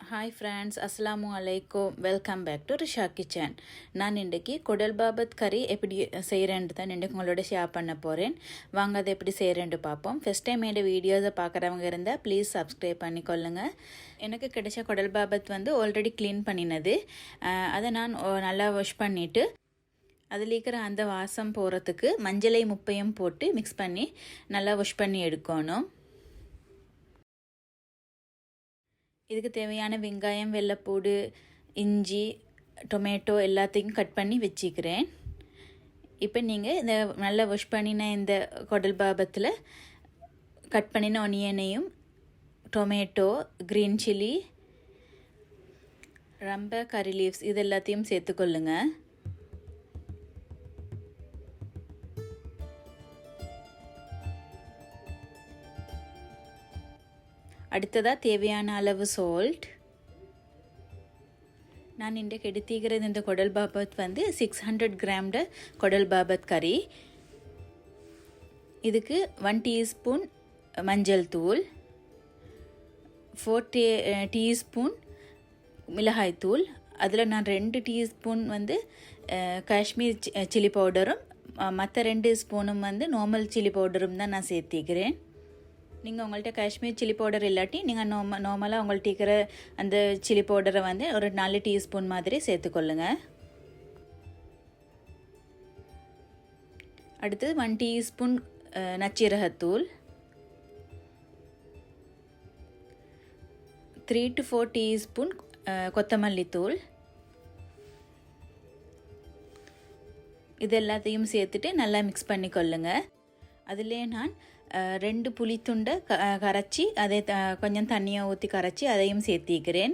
Hi friends, Assalamu alaikum. Welcome back to Risha Kitchen. நான் இன்றைக்கி குடல் பாபத் கறி எப்படி செய்கிறேன்னு தான் இன்றைக்கு உங்களோட ஷேர் பண்ண போகிறேன். வாங்க அதை எப்படி செய்கிறேன்னு பார்ப்போம். ஃபஸ்ட் டைம் என்னோட வீடியோஸை பார்க்குறவங்க இருந்தால் ப்ளீஸ் சப்ஸ்கிரைப் பண்ணிக்கொள்ளுங்க. எனக்கு கிடைச்ச குடல் பாபத் ஆல்ரெடி க்ளீன் பண்ணினது. அதை நான் நல்லா வாஷ் பண்ணிவிட்டு அதில் இருக்கிற அந்த வாசம் போகிறதுக்கு மஞ்சளை முப்பையும் போட்டு மிக்ஸ் பண்ணி நல்லா வாஷ் பண்ணி எடுக்கணும். இதுக்கு தேவையான வெங்காயம், வெள்ளைப்பூடு, இஞ்சி, டொமேட்டோ எல்லாத்தையும் கட் பண்ணி வச்சுக்கிறேன். இப்போ நீங்கள் இந்த நல்லா வாஷ் பண்ணின இந்த குடல் பாபத்தில் கட் பண்ணின ஒனியனையும், டொமேட்டோ, க்ரீன் சில்லி, ரம்ப, கறி லீவ்ஸ் இது எல்லாத்தையும் சேர்த்துக்கொள்ளுங்க. அடுத்ததாக தேவையான அளவு சால்ட். நான் இன்றைக்கு எடுத்துக்கிறது இந்த குடல் பாபத் 600 கிராம்ட குடல் பாபத் கறி. இதுக்கு 1 டீஸ்பூன் மஞ்சள் தூள், 4 டீஸ்பூன் மிளகாய் தூள், அதில் நான் 2 டீஸ்பூன் காஷ்மீர் சில்லி பவுடரும் மற்ற 2 ஸ்பூனும் நார்மல் சில்லி பவுடரும் தான் நான் சேர்த்திக்கிறேன். நீங்கள் உங்கள்கிட்ட காஷ்மீர் சில்லி பவுடர் இல்லாட்டி நீங்கள் நார்மலாக உங்கள்கிட்ட இருக்கிற அந்த சில்லி பவுடரை ஒரு 4 டீஸ்பூன் மாதிரி சேர்த்துக்கொள்ளுங்க. அடுத்து 1 டீஸ்பூன் நச்சீரகத்தூள், 3 to 4 டீஸ்பூன் கொத்தமல்லி தூள். இது எல்லாத்தையும் சேர்த்துட்டு நல்லா மிக்ஸ் பண்ணிக்கொள்ளுங்க. அதிலே நான் 2 புளித்துண்டை கரைச்சி அதை கொஞ்சம் தண்ணியை ஊற்றி கரைச்சி அதையும் சேர்த்திக்கிறேன்.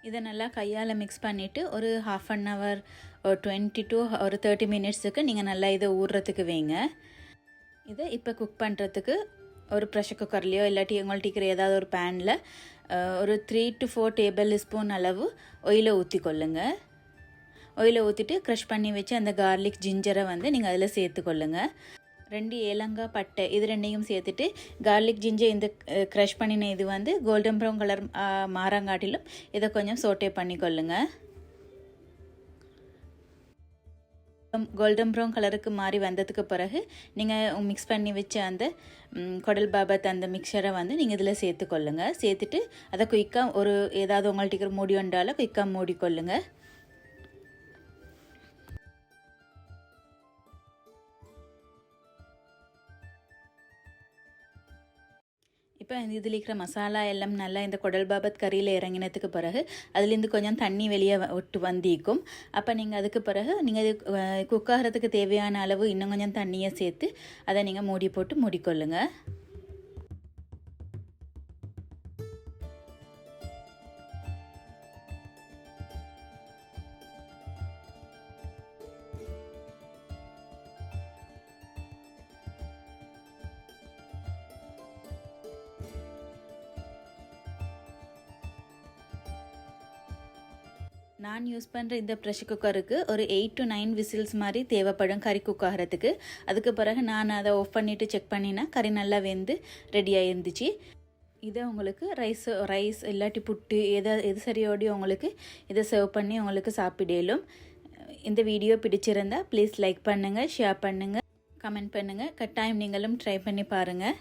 இதை நல்லா கையால் மிக்ஸ் பண்ணிவிட்டு ஒரு 1/2 hour 20 to 30 மினிட்ஸுக்கு நீங்கள் நல்லா இதை ஊறுறதுக்கு வைங்க. இதை இப்போ குக் பண்ணுறதுக்கு ஒரு ப்ரெஷர் குக்கர்லேயோ இல்லாட்டி உங்கள்கிட்ட இருக்கிற ஏதாவது ஒரு பேனில் ஒரு 3 to 4 டேபிள் ஸ்பூன் அளவு ஆயிலை ஊற்றிக்கொள்ளுங்க. ஆயிலை ஊற்றிட்டு க்ரஷ் பண்ணி வச்சு அந்த கார்லிக் ஜிஞ்சரை நீங்கள் அதில் சேர்த்துக்கொள்ளுங்க. 2 ஏலங்காய் பட்டை இது 2ஐயும் சேர்த்துட்டு கார்லிக் ஜிஞ்சர் இந்த க்ரஷ் பண்ணின இது கோல்டன் ப்ரௌன் கலர் மாறாங்காட்டிலும் இதை கொஞ்சம் சோட்டே பண்ணிக்கொள்ளுங்க. கோல்டன் ப்ரௌன் கலருக்கு மாறி வந்ததுக்கு பிறகு நீங்கள் மிக்ஸ் பண்ணி வச்ச அந்த குடல் பாபத் அந்த மிக்சரை நீங்கள் இதில் சேர்த்துக்கொள்ளுங்க. சேர்த்துட்டு அதை குயிக்காக ஏதாவது உங்கள்கிட்ட மூடி ஒன்றால் குயிக்காக மூடிக்கொள்ளுங்க. இப்போ இதில் இருக்கிற மசாலா எல்லாம் நல்லா இந்த குடல் பாபத் கறியில் இறங்கினதுக்கு பிறகு அதுலேருந்து கொஞ்சம் தண்ணி வெளியே விட்டு வந்திக்கும். அப்போ நீங்கள் அதுக்கு பிறகு நீங்கள் இது குக் ஆகிறதுக்கு தேவையான அளவு இன்னும் கொஞ்சம் தண்ணியை சேர்த்து அதை நீங்கள் மூடி போட்டு மூடிக்கொள்ளுங்க. நான் யூஸ் பண்ணுற இந்த ப்ரெஷர் குக்கருக்கு ஒரு 8 to 9 விசில்ஸ் மாதிரி தேவைப்படும் கறி குக் ஆகிறதுக்கு. அதுக்கு பிறகு நான் அதை ஆஃப் பண்ணிவிட்டு செக் பண்ணினா கறி நல்லா வெந்து ரெடியாக இருந்துச்சு. இதை உங்களுக்கு ரைஸ் இல்லாட்டி புட்டு எது சரியோடையும் உங்களுக்கு இதை சர்வ் பண்ணி உங்களுக்கு சாப்பிடலும். இந்த வீடியோ பிடிச்சிருந்தால் ப்ளீஸ் லைக் பண்ணுங்கள், ஷேர் பண்ணுங்கள், கமெண்ட் பண்ணுங்கள். கட்டாயம் நீங்களும் ட்ரை பண்ணி பாருங்கள்.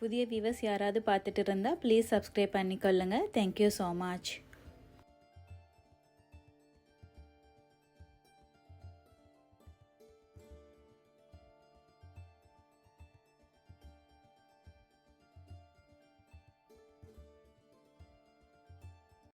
புதிய வியூவர்ஸ் யாராவது பார்த்துட்டு இருந்தால் ப்ளீஸ் சப்ஸ்கிரைப் பண்ணிக்கொள்ளுங்கள். Thank you so much.